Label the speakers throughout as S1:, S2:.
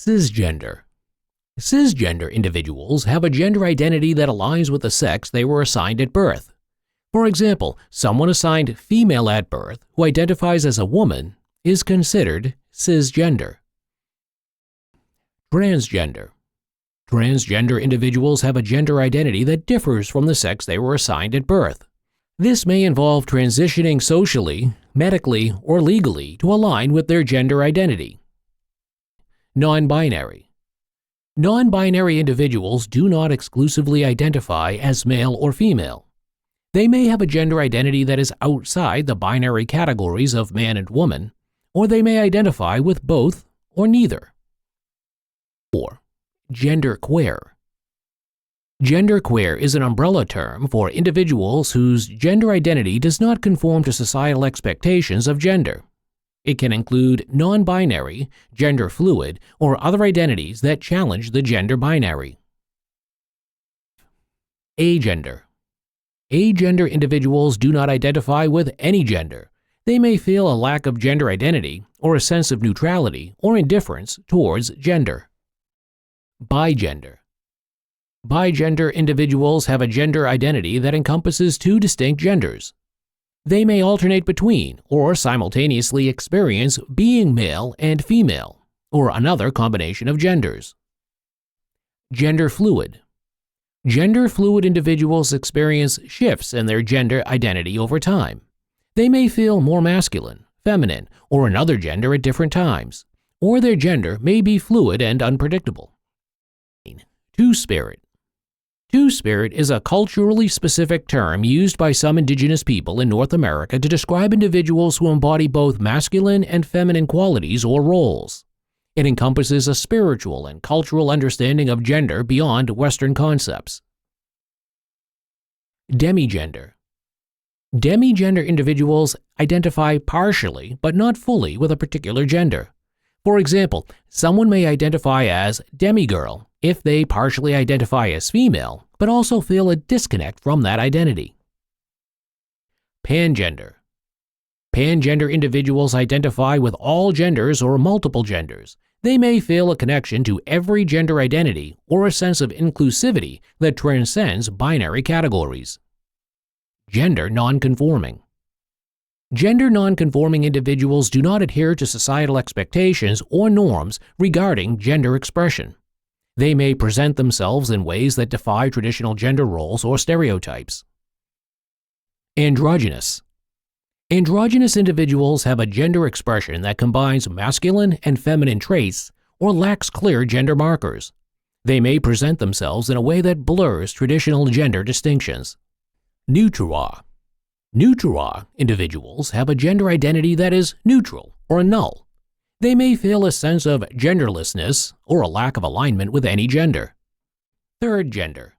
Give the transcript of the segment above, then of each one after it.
S1: Cisgender. Cisgender individuals have a gender identity that aligns with the sex they were assigned at birth. For example, someone assigned female at birth who identifies as a woman is considered cisgender. Transgender. Transgender individuals have a gender identity that differs from the sex they were assigned at birth. This may involve transitioning socially, medically, or legally to align with their gender identity. Non-binary. Non-binary individuals do not exclusively identify as male or female. They may have a gender identity that is outside the binary categories of man and woman, or they may identify with both or neither. 4. Genderqueer. Genderqueer is an umbrella term for individuals whose gender identity does not conform to societal expectations of gender. It can include non-binary, genderfluid, or other identities that challenge the gender binary. Agender. Agender individuals do not identify with any gender. They may feel a lack of gender identity or a sense of neutrality or indifference towards gender. Bigender. Bigender individuals have a gender identity that encompasses two distinct genders. They may alternate between or simultaneously experience being male and female, or another combination of genders. Genderfluid. Gender-fluid individuals experience shifts in their gender identity over time. They may feel more masculine, feminine, or another gender at different times, or their gender may be fluid and unpredictable. Two-spirit. Two-spirit is a culturally specific term used by some indigenous people in North America to describe individuals who embody both masculine and feminine qualities or roles. It encompasses a spiritual and cultural understanding of gender beyond Western concepts. Demigender. Demigender individuals identify partially but not fully with a particular gender. For example, someone may identify as demigirl if they partially identify as female, but also feel a disconnect from that identity. Pangender. Pangender individuals identify with all genders or multiple genders. They may feel a connection to every gender identity or a sense of inclusivity that transcends binary categories. Gender nonconforming. Gender nonconforming individuals do not adhere to societal expectations or norms regarding gender expression. They may present themselves in ways that defy traditional gender roles or stereotypes. Androgynous. Androgynous individuals have a gender expression that combines masculine and feminine traits or lacks clear gender markers. They may present themselves in a way that blurs traditional gender distinctions. Neutral. Neutral individuals have a gender identity that is neutral or null. They may feel a sense of genderlessness or a lack of alignment with any gender. Third gender.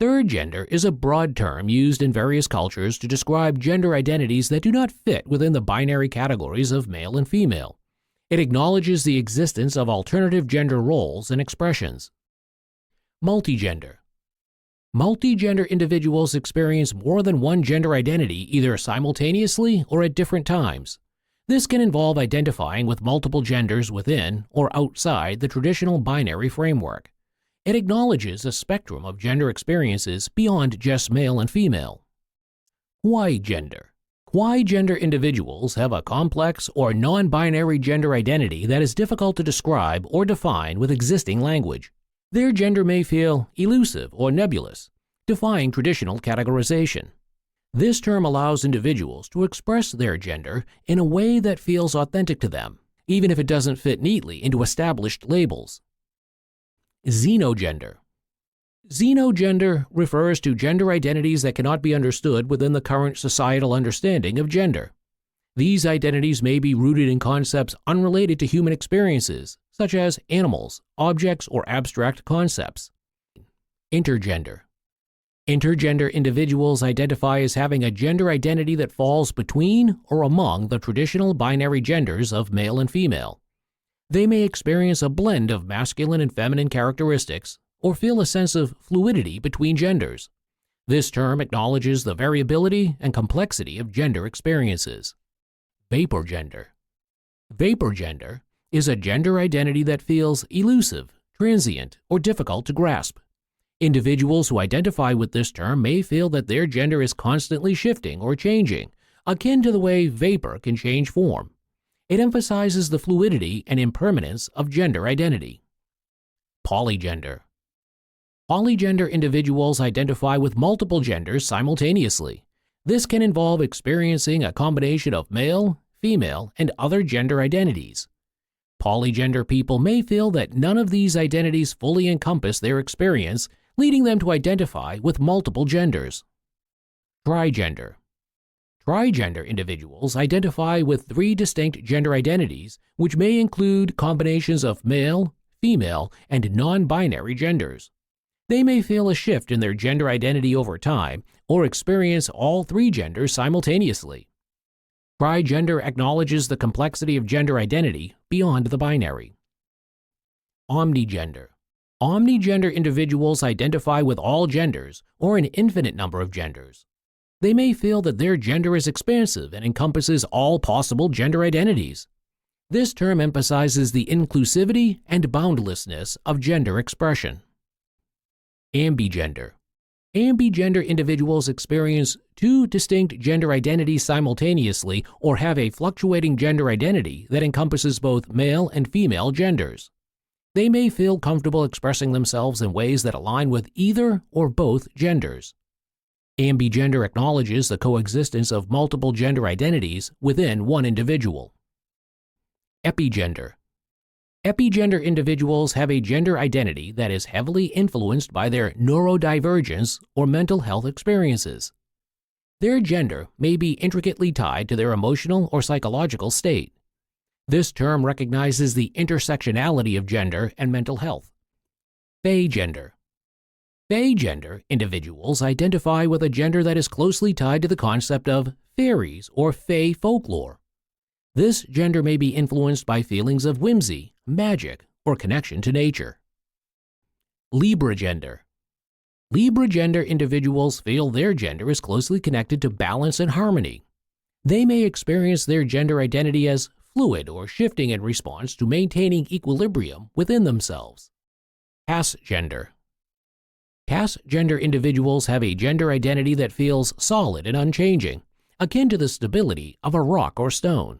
S1: Third gender is a broad term used in various cultures to describe gender identities that do not fit within the binary categories of male and female. It acknowledges the existence of alternative gender roles and expressions. Multigender. Multigender individuals experience more than one gender identity either simultaneously or at different times. This can involve identifying with multiple genders within or outside the traditional binary framework. It acknowledges a spectrum of gender experiences beyond just male and female. Quigender. Quigender individuals have a complex or non-binary gender identity that is difficult to describe or define with existing language. Their gender may feel elusive or nebulous, defying traditional categorization. This term allows individuals to express their gender in a way that feels authentic to them, even if it doesn't fit neatly into established labels. Xenogender. Xenogender refers to gender identities that cannot be understood within the current societal understanding of gender. These identities may be rooted in concepts unrelated to human experiences, such as animals, objects, or abstract concepts. Intergender. Intergender individuals identify as having a gender identity that falls between or among the traditional binary genders of male and female. They may experience a blend of masculine and feminine characteristics or feel a sense of fluidity between genders. This term acknowledges the variability and complexity of gender experiences. Vaporgender. Vaporgender is a gender identity that feels elusive, transient, or difficult to grasp. Individuals who identify with this term may feel that their gender is constantly shifting or changing, akin to the way vapor can change form. It emphasizes the fluidity and impermanence of gender identity. Polygender. Polygender individuals identify with multiple genders simultaneously. This can involve experiencing a combination of male, female, and other gender identities. Polygender people may feel that none of these identities fully encompass their experience, leading them to identify with multiple genders. Trigender. Trigender individuals identify with 3 distinct gender identities, which may include combinations of male, female, and non-binary genders. They may feel a shift in their gender identity over time or experience all 3 genders simultaneously. Trigender acknowledges the complexity of gender identity beyond the binary. Omnigender. Omnigender individuals identify with all genders or an infinite number of genders. They may feel that their gender is expansive and encompasses all possible gender identities. This term emphasizes the inclusivity and boundlessness of gender expression. Ambigender. Ambigender individuals experience 2 distinct gender identities simultaneously or have a fluctuating gender identity that encompasses both male and female genders. They may feel comfortable expressing themselves in ways that align with either or both genders. Ambigender acknowledges the coexistence of multiple gender identities within one individual. Epigender. Epigender individuals have a gender identity that is heavily influenced by their neurodivergence or mental health experiences. Their gender may be intricately tied to their emotional or psychological state. This term recognizes the intersectionality of gender and mental health. Faegender. Faegender individuals identify with a gender that is closely tied to the concept of fairies or fae folklore. This gender may be influenced by feelings of whimsy, magic, or connection to nature. Libragender. Libragender individuals feel their gender is closely connected to balance and harmony. They may experience their gender identity as fluid or shifting in response to maintaining equilibrium within themselves. Pasgender. Pasgender individuals have a gender identity that feels solid and unchanging, akin to the stability of a rock or stone.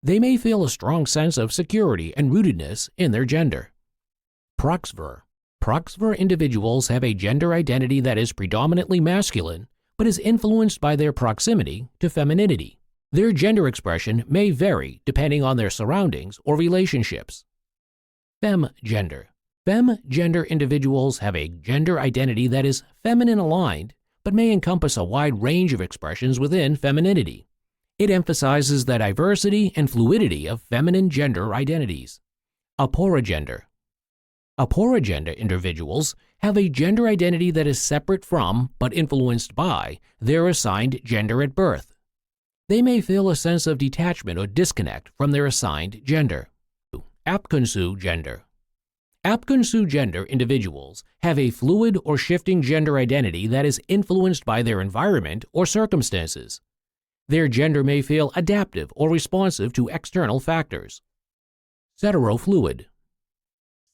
S1: They may feel a strong sense of security and rootedness in their gender. Proxver. Proxver individuals have a gender identity that is predominantly masculine, but is influenced by their proximity to femininity. Their gender expression may vary depending on their surroundings or relationships. Femgender. Femgender individuals have a gender identity that is feminine aligned, but may encompass a wide range of expressions within femininity. It emphasizes the diversity and fluidity of feminine gender identities. Aporagender. Aporagender individuals have a gender identity that is separate from, but influenced by, their assigned gender at birth. They may feel a sense of detachment or disconnect from their assigned gender. Apkonsu gender. Apkonsu gender individuals have a fluid or shifting gender identity that is influenced by their environment or circumstances. Their gender may feel adaptive or responsive to external factors. Heterofluid.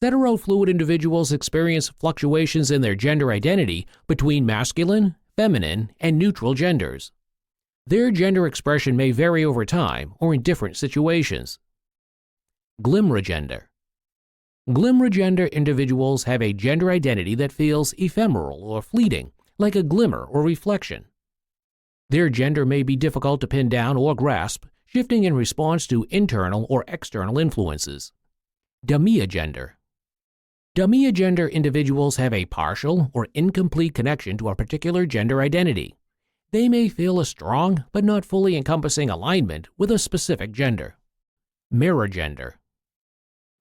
S1: Heterofluid individuals experience fluctuations in their gender identity between masculine, feminine, and neutral genders. Their gender expression may vary over time or in different situations. Glimragender. Glimragender individuals have a gender identity that feels ephemeral or fleeting, like a glimmer or reflection. Their gender may be difficult to pin down or grasp, shifting in response to internal or external influences. Demiagender. Demiagender individuals have a partial or incomplete connection to a particular gender identity. They may feel a strong but not fully encompassing alignment with a specific gender. Mirrorgender.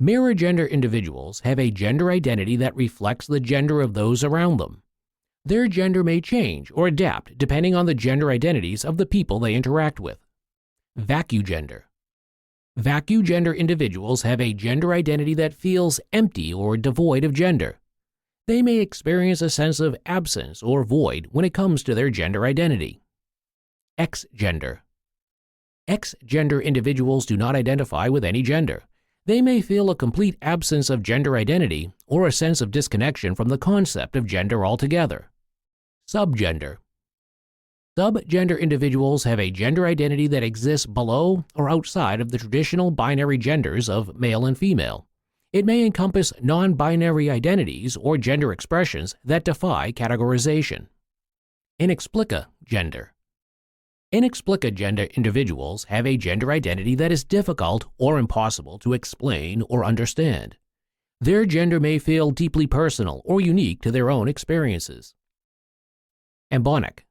S1: Mirrorgender individuals have a gender identity that reflects the gender of those around them. Their gender may change or adapt depending on the gender identities of the people they interact with. Vacugender. Vacugender individuals have a gender identity that feels empty or devoid of gender. They may experience a sense of absence or void when it comes to their gender identity. Xgender. Xgender individuals do not identify with any gender. They may feel a complete absence of gender identity or a sense of disconnection from the concept of gender altogether. Subgender. Subgender individuals have a gender identity that exists below or outside of the traditional binary genders of male and female. It may encompass non-binary identities or gender expressions that defy categorization. Inexplica gender. Inexplica gender individuals have a gender identity that is difficult or impossible to explain or understand. Their gender may feel deeply personal or unique to their own experiences. Embonic.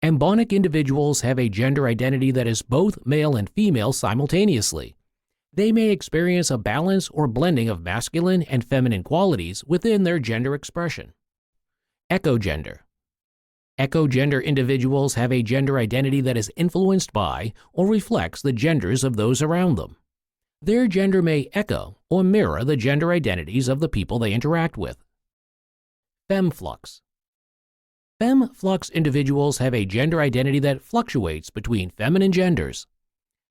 S1: Embonic individuals have a gender identity that is both male and female simultaneously. They may experience a balance or blending of masculine and feminine qualities within their gender expression. Echogender. Echogender individuals have a gender identity that is influenced by or reflects the genders of those around them. Their gender may echo or mirror the gender identities of the people they interact with. Femflux. Femflux individuals have a gender identity that fluctuates between feminine genders.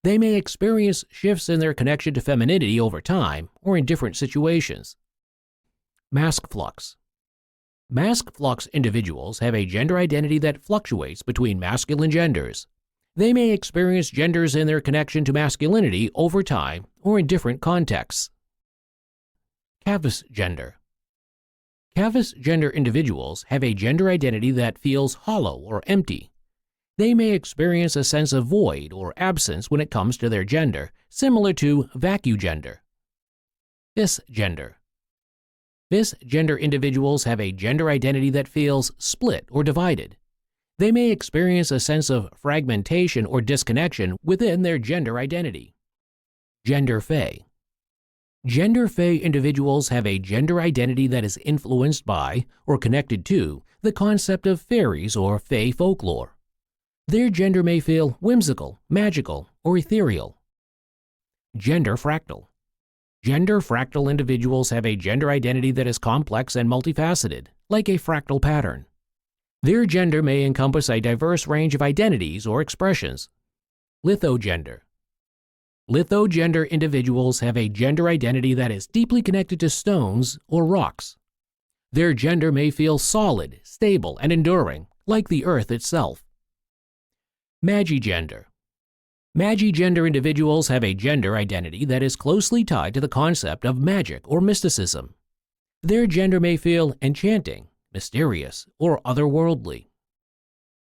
S1: They may experience shifts in their connection to femininity over time or in different situations. Mascflux. Mascflux individuals have a gender identity that fluctuates between masculine genders. They may experience genders in their connection to masculinity over time or in different contexts. Cavus gender. Cavus gender individuals have a gender identity that feels hollow or empty. They may experience a sense of void or absence when it comes to their gender, similar to vacugender. Cisgender. Cisgender individuals have a gender identity that feels split or divided. They may experience a sense of fragmentation or disconnection within their gender identity. Genderfay. Genderfay individuals have a gender identity that is influenced by or connected to the concept of fairies or fae folklore. Their gender may feel whimsical, magical, or ethereal. Genderfractal. Genderfractal individuals have a gender identity that is complex and multifaceted, like a fractal pattern. Their gender may encompass a diverse range of identities or expressions. Lithogender. Lithogender individuals have a gender identity that is deeply connected to stones or rocks. Their gender may feel solid, stable, and enduring, like the earth itself. Magigender. Magigender individuals have a gender identity that is closely tied to the concept of magic or mysticism. Their gender may feel enchanting, mysterious, or otherworldly.